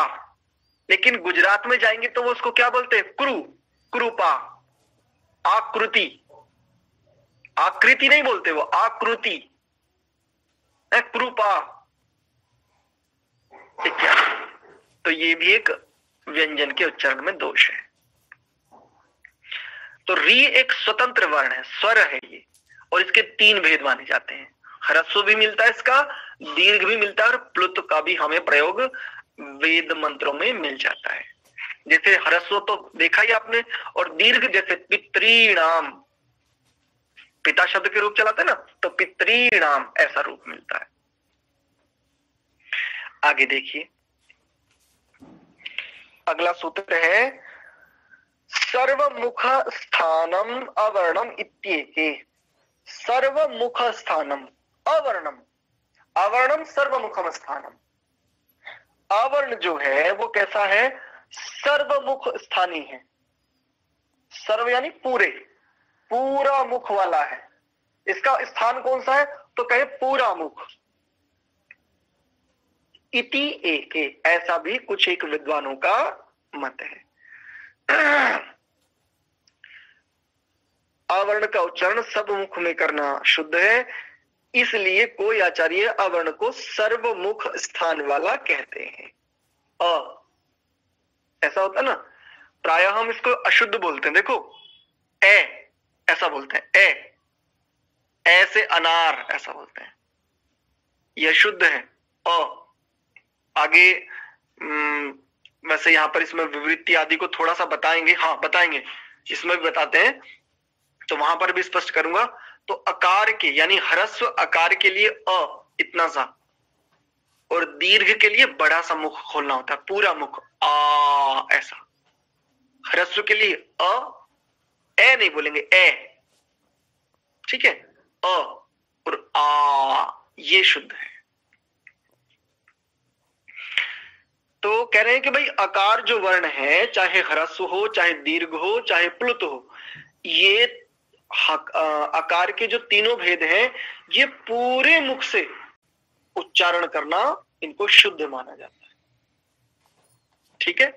लेकिन गुजरात में जाएंगे तो वो उसको क्या बोलते हैं? कृ, कृपा, आकृति, आकृति नहीं बोलते वो, आकृति है, कृपा इत्यादि। तो ये भी एक व्यंजन के उच्चारण में दोष है। तो री एक स्वतंत्र वर्ण है, स्वर है ये, और इसके तीन भेद माने जाते हैं। ह्रस्व भी मिलता है इसका, दीर्घ भी मिलता है और प्लुत का भी हमें प्रयोग वेद मंत्रों में मिल जाता है। जैसे ह्रस्व तो देखा ही आपने, और दीर्घ जैसे पितृणाम, पिता शब्द के रूप चलाते ना, तो पितृणाम ऐसा रूप मिलता है। आगे देखिए, अगला सूत्र है सर्वमुख स्थानम अवर्णम इत्येके। सर्वमुख स्थानम अवर्णम, अवर्णम सर्वमुखम स्थानम। अवर्ण जो है वो कैसा है? सर्वमुख स्थानी है। सर्व यानी पूरे, पूरा मुख वाला है। इसका स्थान कौन सा है? तो कहे पूरा मुख। इति एके, ऐसा भी कुछ एक विद्वानों का मत है। अवर्ण का उच्चारण सब मुख में करना शुद्ध है, इसलिए कोई आचार्य अवर्ण को सर्वमुख स्थान वाला कहते हैं। ऐसा होता है ना, प्रायः हम इसको अशुद्ध बोलते हैं। देखो ऐसा बोलते हैं, ऐसे अनार ऐसा बोलते हैं, यह शुद्ध है। आगे वैसे यहां पर इसमें विवृत्ति आदि को थोड़ा सा बताएंगे, हाँ बताएंगे, इसमें भी बताते हैं, तो वहां पर भी स्पष्ट करूंगा। तो अकार के यानी ह्रस्व आकार के लिए इतना सा, और दीर्घ के लिए बड़ा सा मुख खोलना होता है, पूरा मुख ऐसा। ह्रस्व के लिए ए नहीं बोलेंगे, ठीक है, और ये शुद्ध है। तो कह रहे हैं कि भाई आकार जो वर्ण है, चाहे ह्रस्व हो, चाहे दीर्घ हो, चाहे प्लुत हो, ये आकार के जो तीनों भेद हैं, ये पूरे मुख से उच्चारण करना इनको शुद्ध माना जाता है। ठीक है,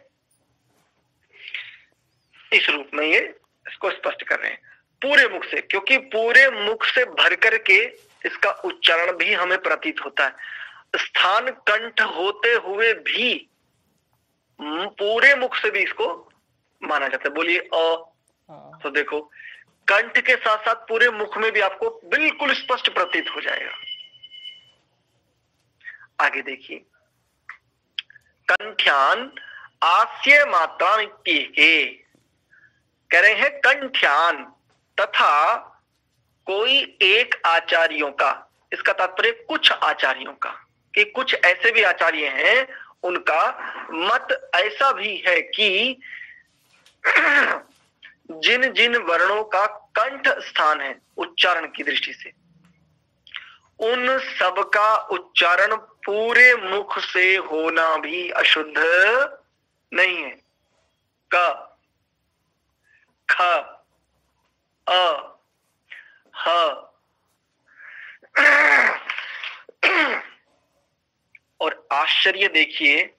इस रूप में ये इसको स्पष्ट कर रहे हैं पूरे मुख से, क्योंकि पूरे मुख से भर करके इसका उच्चारण भी हमें प्रतीत होता है। स्थान कंठ होते हुए भी पूरे मुख से भी इसको माना जाता है। बोलिए तो देखो, कंठ के साथ साथ पूरे मुख में भी आपको बिल्कुल स्पष्ट प्रतीत हो जाएगा। आगे देखिए, कंठ्यान आस्य मात्रा के कह रहे हैं, कंठ्यान तथा कोई एक आचार्यों का, इसका तात्पर्य कुछ आचार्यों का, कि कुछ ऐसे भी आचार्य हैं उनका मत ऐसा भी है कि जिन जिन वर्णों का कंठ स्थान है उच्चारण की दृष्टि से, उन सब का उच्चारण पूरे मुख से होना भी अशुद्ध नहीं है। क, ख, अ, ह, और आश्चर्य देखिए,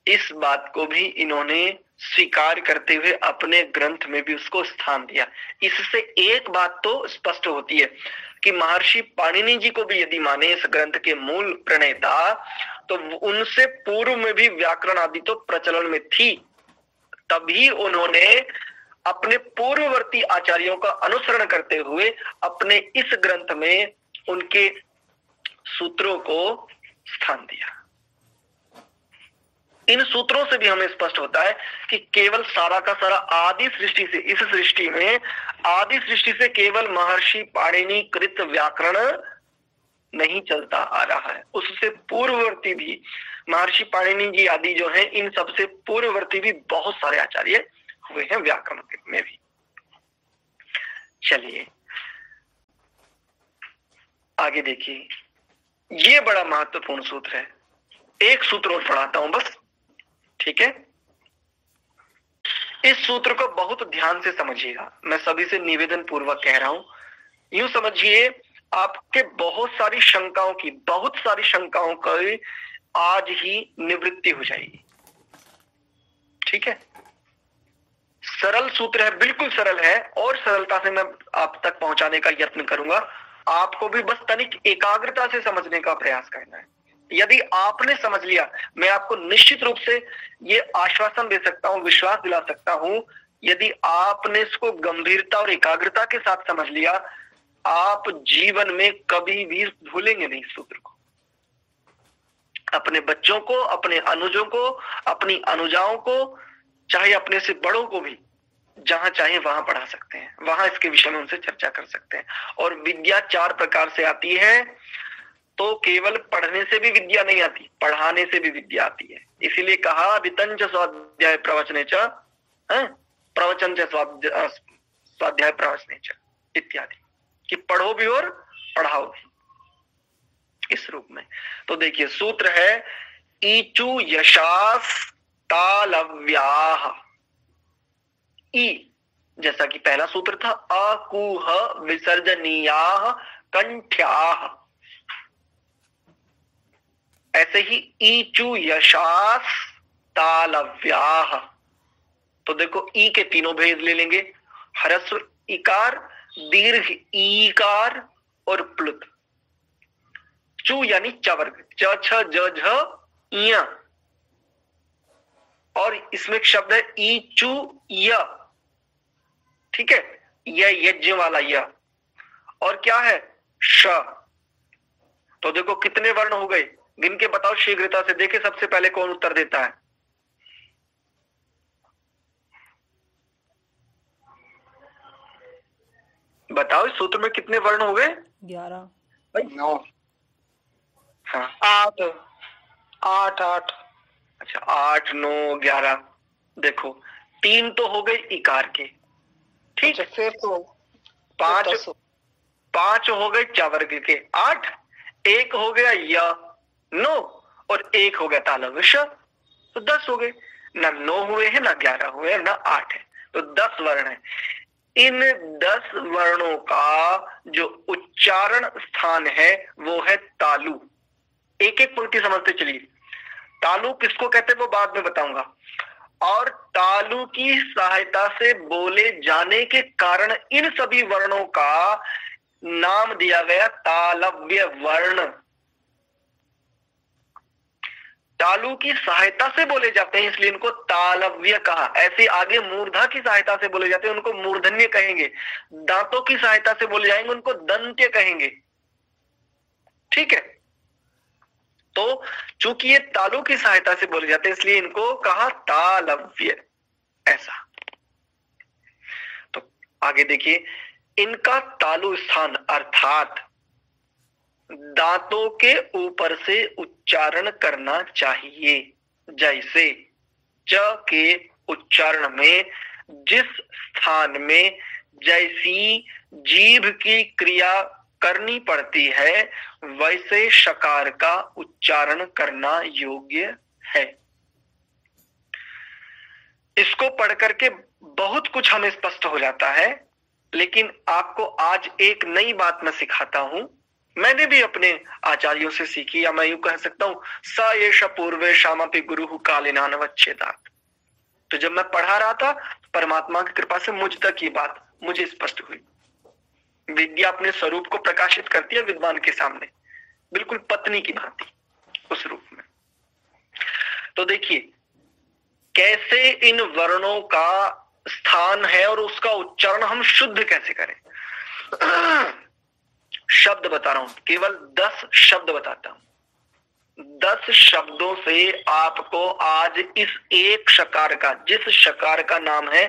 इस बात को भी इन्होंने स्वीकार करते हुए अपने ग्रंथ में भी उसको स्थान दिया। इससे एक बात तो स्पष्ट होती है कि महर्षि पाणिनि जी को भी यदि माने इस ग्रंथ के मूल प्रणेता, तो उनसे पूर्व में भी व्याकरण आदि तो प्रचलन में थी, तभी उन्होंने अपने पूर्ववर्ती आचार्यों का अनुसरण करते हुए अपने इस ग्रंथ में उनके सूत्रों को स्थान दिया। इन सूत्रों से भी हमें स्पष्ट होता है कि केवल सारा का सारा आदि सृष्टि से, इस सृष्टि में आदि सृष्टि से केवल महर्षि पाणिनि कृत व्याकरण नहीं चलता आ रहा है, उससे पूर्ववर्ती भी महर्षि पाणिनि जी आदि जो हैं, इन सबसे पूर्ववर्ती भी बहुत सारे आचार्य हुए हैं व्याकरण में भी। चलिए आगे देखिए, ये बड़ा महत्वपूर्ण सूत्र है। एक सूत्र और पढ़ाता हूं बस, ठीक है। इस सूत्र को बहुत ध्यान से समझिएगा, मैं सभी से निवेदन पूर्वक कह रहा हूं। यूं समझिए, आपके बहुत सारी शंकाओं की आज ही निवृत्ति हो जाएगी। ठीक है, सरल सूत्र है, बिल्कुल सरल है, और सरलता से मैं आप तक पहुंचाने का यत्न करूंगा। आपको भी बस तनिक एकाग्रता से समझने का प्रयास करना है। यदि आपने समझ लिया, मैं आपको निश्चित रूप से ये आश्वासन दे सकता हूं, विश्वास दिला सकता हूं, यदि आपने इसको गंभीरता और एकाग्रता के साथ समझ लिया, आप जीवन में कभी भी भूलेंगे नहीं इस सूत्र को। अपने बच्चों को, अपने अनुजों को, अपनी अनुजाओं को, चाहे अपने से बड़ों को भी जहां चाहे वहां पढ़ा सकते हैं, वहां इसके विषय में उनसे चर्चा कर सकते हैं। और विद्या 4 प्रकार से आती है, तो केवल पढ़ने से भी विद्या नहीं आती, पढ़ाने से भी विद्या आती है। इसीलिए कहा वितंच स्वाध्याय प्रवचने च, प्रवचन च स्वाध्याय प्रवचने च इत्यादि, कि पढ़ो भी और पढ़ाओ भी इस रूप में। तो देखिए सूत्र है ईचु यशास तालव्याह। ई जैसा कि पहला सूत्र था अकुह विसर्जनीयाः कंठ्याः, ऐसे ही ईचु यशास तालव्याः। तो देखो ई के तीनों भेद ले लेंगे, ह्रस्व इकार, दीर्घ ईकार और प्लुत। चू यानी च वर्ग, च छ ज झ य, और इसमें एक शब्द है ईचु य, ठीक है, यह यज्ञ वाला य, और क्या है श। तो देखो कितने वर्ण हो गए, गिन के बताओ शीघ्रता से, देखे सबसे पहले कौन उत्तर देता है। बताओ इस सूत्र में कितने वर्ण हो गए? 11। 9, हाँ 8 8 8। अच्छा 8 9 11। देखो 3 तो हो गए इकार के, ठीक अच्छा, है, फिर तो 5 हो गए च वर्ग के, 8, 1 हो गया य 9 और 1 हो गया तालव्य श, तो 10 हो गए। ना 9 हुए हैं, ना 11 हुए हैं, ना 8 है, तो 10 वर्ण है। इन 10 वर्णों का जो उच्चारण स्थान है वो है तालु। एक एक पंक्ति समझते चलिए। तालु किसको कहते हैं वो बाद में बताऊंगा, और तालु की सहायता से बोले जाने के कारण इन सभी वर्णों का नाम दिया गया तालव्य वर्ण। तालु की सहायता से बोले जाते हैं इसलिए इनको तालव्य कहा। ऐसे आगे मूर्धा की सहायता से बोले जाते हैं उनको मूर्धन्य कहेंगे, दांतों की सहायता से बोले जाएंगे उनको दंत्य कहेंगे, ठीक है। तो चूंकि ये तालु की सहायता से बोले जाते हैं इसलिए इनको कहा तालव्य, ऐसा। तो आगे देखिए, इनका तालु स्थान अर्थात दांतों के ऊपर से उच्चारण करना चाहिए। जैसे च के उच्चारण में जिस स्थान में जैसी जीभ की क्रिया करनी पड़ती है वैसे शकार का उच्चारण करना योग्य है। इसको पढ़ करके बहुत कुछ हमें स्पष्ट हो जाता है, लेकिन आपको आज एक नई बात मैं सिखाता हूं। मैंने भी अपने आचार्यों से सीखी, या मैं यूं कह सकता हूं स एष पूर्वे शामपि गुरुः कालेनानवच्छेदात्। तो जब मैं पढ़ा रहा था परमात्मा की कृपा से मुझ तक ये बात मुझे स्पष्ट हुई। विद्या अपने स्वरूप को प्रकाशित करती है विद्वान के सामने, बिल्कुल पत्नी की भांति उस रूप में। तो देखिए कैसे इन वर्णों का स्थान है और उसका उच्चारण हम शुद्ध कैसे करें। शब्द बता रहा हूं, केवल 10 शब्द बताता हूं। 10 शब्दों से आपको आज इस एक शकार का, जिस शकार का नाम है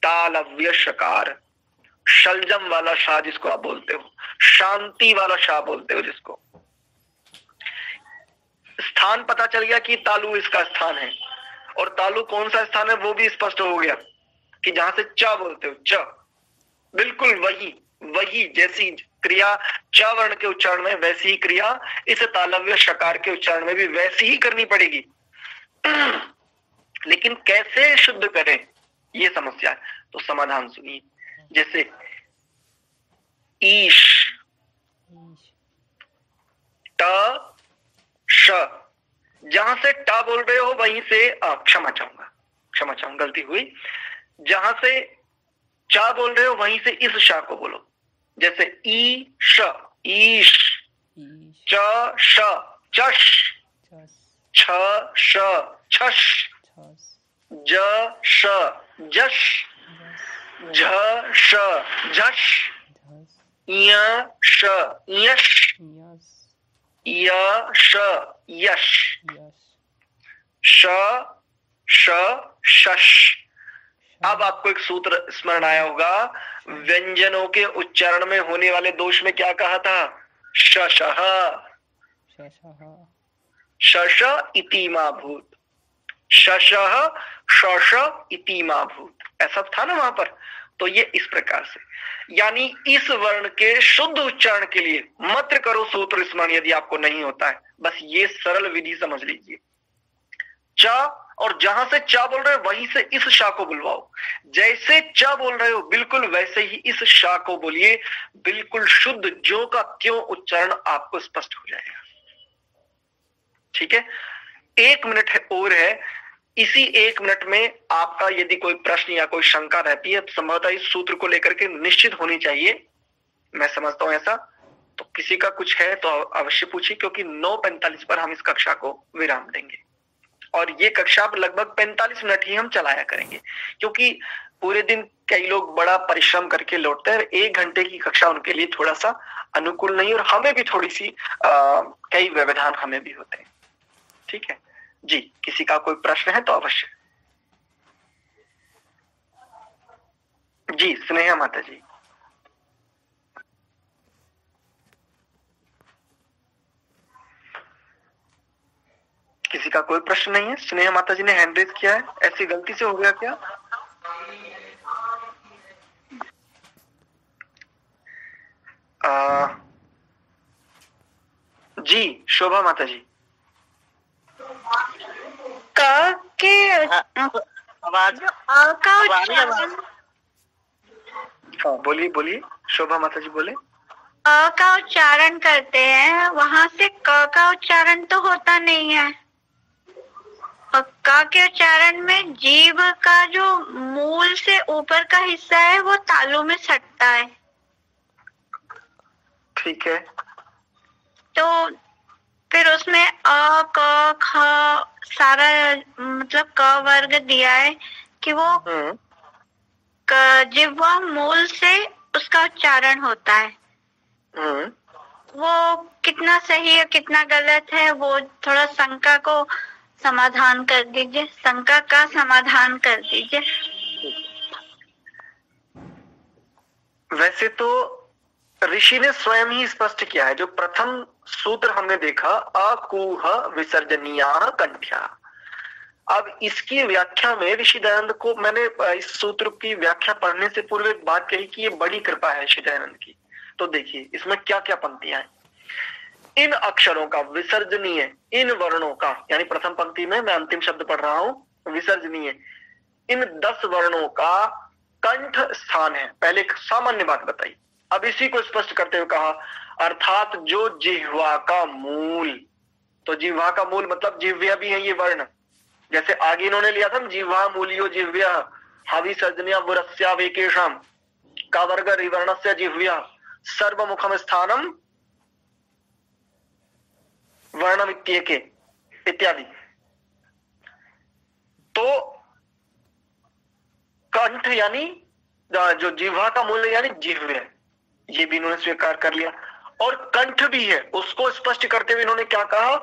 तालव्य शकार, शलजम वाला शाह जिसको आप बोलते हो, शांति वाला शाह बोलते हो जिसको, स्थान पता चल गया कि तालु इसका स्थान है। और तालु कौन सा स्थान है वो भी स्पष्ट हो गया कि जहां से च बोलते हो, च, बिल्कुल वही जैसी क्रिया च वर्ण के उच्चारण में वैसी ही क्रिया इस तालव्य शकार के उच्चारण में भी वैसी ही करनी पड़ेगी। लेकिन कैसे शुद्ध करें ये समस्या है, तो समाधान सुनिए। जैसे ईश, ट, श, जहां से ट बोल रहे हो वहीं से क्षमा चाहूंगा गलती हुई, जहां से च बोल रहे हो वहीं से इस श को बोलो। जैसे ईश, ईश, च श चश, छ श छश, ज श जश, झ श झश, य श यश, य श यश, श श शश, अब आपको एक सूत्र स्मरण आया होगा, व्यंजनों के उच्चारण में होने वाले दोष में क्या कहा था? शशः शश इति मा भूत, शशः शश इति मा भूत, ऐसा था ना वहां पर। तो ये इस प्रकार से, यानी इस वर्ण के शुद्ध उच्चारण के लिए मत करो सूत्र स्मरण यदि आपको नहीं होता है, बस ये सरल विधि समझ लीजिए। च, और जहां से च बोल रहे हो वहीं से इस शा को बुलवाओ, जैसे च बोल रहे हो बिल्कुल वैसे ही इस शा को बोलिए, बिल्कुल शुद्ध ज्यों का त्यों उच्चारण आपको स्पष्ट हो जाएगा। ठीक है, 1 मिनट है और है, इसी 1 मिनट में आपका यदि कोई प्रश्न या कोई शंका रहती है तो संभवतः इस सूत्र को लेकर के निश्चित होनी चाहिए, मैं समझता हूं ऐसा। तो किसी का कुछ है तो अवश्य पूछिए, क्योंकि 9:45 पर हम इस कक्षा को विराम देंगे और ये कक्षा लगभग 45 मिनट ही हम चलाया करेंगे, क्योंकि पूरे दिन कई लोग बड़ा परिश्रम करके लौटते हैं। 1 घंटे की कक्षा उनके लिए थोड़ा सा अनुकूल नहीं, और हमें भी थोड़ी सी कई व्यवधान हमें भी होते हैं। ठीक है जी, किसी का कोई प्रश्न है तो अवश्य। जी स्नेहा माता जी। किसी का कोई प्रश्न नहीं है? स्नेहा माता जी ने हैंड रेज किया है, ऐसी गलती से हो गया क्या? जी शोभा माता जी। बोलिए बोलिए शोभा माता जी बोले। अ का उच्चारण करते हैं, वहां से क का उच्चारण तो होता नहीं है। और क के उच्चारण में जीभ का जो मूल से ऊपर का हिस्सा है वो तालू में सटता है। ठीक है, तो फिर उसमें अ क ख सारा मतलब क वर्ग दिया है कि वो जिह्वा मूल से उसका उच्चारण होता है। वो कितना सही है कितना गलत है वो थोड़ा शंका को समाधान कर दीजिए, शंका का समाधान कर दीजिए। वैसे तो ऋषि ने स्वयं ही स्पष्ट किया है। जो प्रथम सूत्र हमने देखा, अकूह विसर्जनीया कंठ्या, अब इसकी व्याख्या में ऋषि दयानंद को, मैंने इस सूत्र की व्याख्या पढ़ने से पूर्व एक बात कही कि ये बड़ी कृपा है ऋषि दयानंद की। तो देखिए इसमें क्या क्या पंक्तियां हैं। इन अक्षरों का विसर्जनीय, इन वर्णों का, यानी प्रथम पंक्ति में मैं अंतिम शब्द पढ़ रहा हूं विसर्जनीय, इन 10 वर्णों का कंठ स्थान है। पहले एक सामान्य बात बताई, अब इसी को स्पष्ट करते हुए कहा अर्थात जो जिह्वा का मूल। तो जिह्वा का मूल मतलब जिह्वा भी है ये वर्ण, जैसे आगे इन्होंने लिया था जिह्वा मूलियो जिह्व्या हावि सर्जनिया वरस्यावेकेशम का वर्ग रिवर्णस्य जिह्व्या सर्वमुखम स्थानम वर्णमित्येके इत्यादि। तो कंठ यानी जो जिह्वा का मूल यानी जिह्व है, ये भी इन्होंने स्वीकार कर लिया। और कंठ भी है, उसको स्पष्ट करते हुए इन्होंने क्या कहा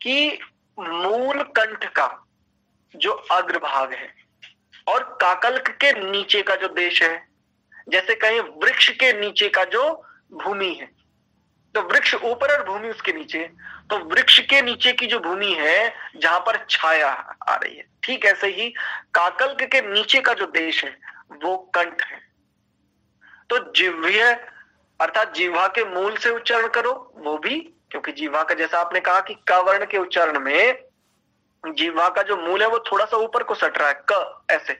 कि मूल कंठ का जो अग्रभाग है और काकल्क के नीचे का जो देश है, जैसे कहीं वृक्ष के नीचे का जो भूमि है, तो वृक्ष ऊपर और भूमि उसके नीचे, तो वृक्ष के नीचे की जो भूमि है जहां पर छाया आ रही है, ठीक ऐसे ही काकल्क के नीचे का जो देश है वो कंठ है। तो जिह्व्य अर्थात जिह्वा के मूल से उच्चारण करो, वो भी क्योंकि जिह्वा का, जैसा आपने कहा कि क वर्ण के उच्चारण में जिह्वा का जो मूल है वो थोड़ा सा ऊपर को सट रहा है, क ऐसे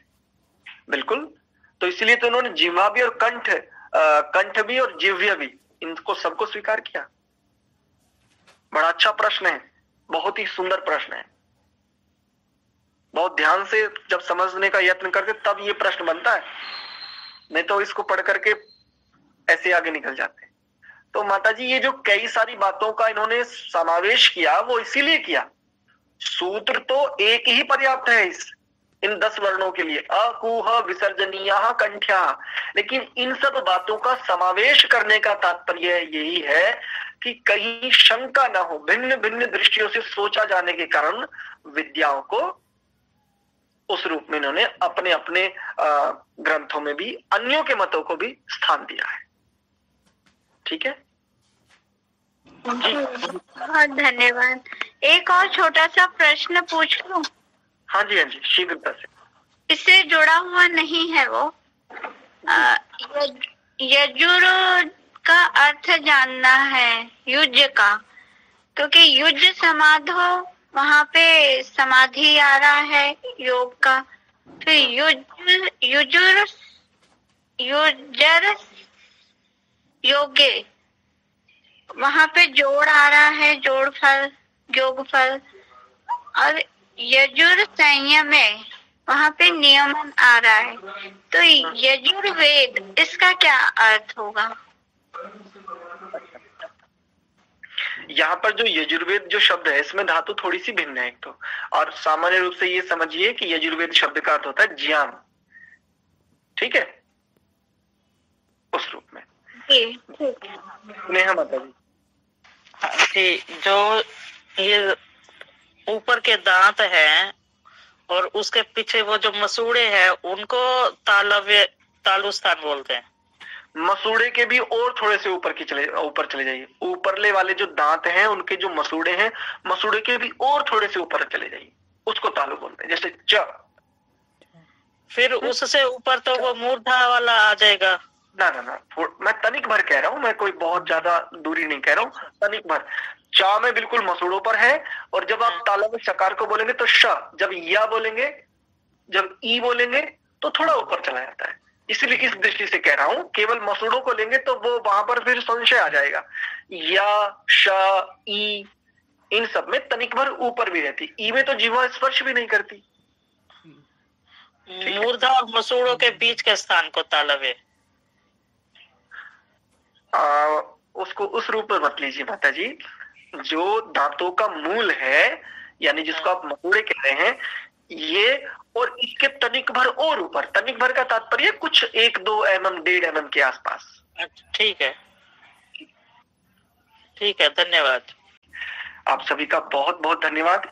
बिल्कुल। तो इसलिए तो इन्होंने जिह्वा भी और कंठ भी और जिह्व्य भी, इनको सबको स्वीकार किया। बड़ा अच्छा प्रश्न है, बहुत ही सुंदर प्रश्न है। बहुत ध्यान से जब समझने का यत्न करते तब ये प्रश्न बनता है, नहीं तो इसको पढ़ करके ऐसे आगे निकल जाते हैं। तो माता जी ये जो कई सारी बातों का इन्होंने समावेश किया वो इसीलिए किया, सूत्र तो एक ही पर्याप्त है इन 10 वर्णों के लिए, अकूह विसर्जनीया कंठ्या, लेकिन इन सब बातों का समावेश करने का तात्पर्य यही है कि कहीं शंका ना हो, भिन्न भिन्न दृष्टियों से सोचा जाने के कारण विद्याओं को उस रूप में इन्होंने अपने अपने ग्रंथों में भी अन्यों के मतों को भी स्थान दिया है। ठीक है जी, बहुत धन्यवाद। एक और छोटा सा प्रश्न पूछ लूं? हाँ जी, हाँ जी, शीघ्रता से। इससे जुड़ा हुआ नहीं है वो। यजुर का अर्थ जानना है, युज का, क्योंकि युज समाधो, वहां पे समाधि आ रहा है योग का। फिर युजुर युजर योगे, वहां पे जोड़ आ रहा है, जोड़ फल, योग फल। और यजुर संयमे, वहां पे नियमन आ रहा है। तो यजुर्वेद, इसका क्या अर्थ होगा? यहाँ पर जो यजुर्वेद जो शब्द है, इसमें धातु थोड़ी सी भिन्न है एक तो, और सामान्य रूप से ये समझिए कि यजुर्वेद शब्द का अर्थ होता है ज्ञान। ठीक है, उस रूप में। नेहा माता जी। जी, जो ये ऊपर के दांत हैं और उसके पीछे वो जो मसूड़े हैं, उनको तालु स्थान बोलते हैं। मसूड़े के भी और थोड़े से ऊपर चले जाइए। ऊपरले वाले जो दांत हैं, उनके जो मसूड़े हैं, मसूड़े के भी और थोड़े से ऊपर चले जाइए, उसको तालु बोलते हैं। जैसे च, फिर उससे ऊपर तो वो मूर्धा वाला आ जाएगा। ना ना ना, मैं तनिक भर कह रहा हूँ, मैं कोई बहुत ज्यादा दूरी नहीं कह रहा हूँ, तनिक भर। चा में बिल्कुल मसूड़ों पर है, और जब आप ताला में शकार को बोलेंगे तो श, जब या बोलेंगे, जब ई बोलेंगे तो थोड़ा ऊपर चला जाता है। इसलिए इस दृष्टि से कह रहा हूं, केवल मसूड़ों को लेंगे तो वो वहां पर फिर संशय आ जाएगा। या, श, ई, इन सब में तनिक भर ऊपर भी रहती, ई में तो जीवा स्पर्श भी नहीं करती। मूर्धा और मसूड़ों के बीच के स्थान को तालव्य, उसको उस रूप में मत लीजिए माता जी। जो दांतों का मूल है, यानी जिसको आप मसूड़े कह रहे हैं, ये और इसके तनिक भर और ऊपर, तनिक भर का तात्पर्य कुछ 1-2 mm 1.5 mm के आसपास। ठीक है, ठीक है, धन्यवाद। आप सभी का बहुत बहुत धन्यवाद।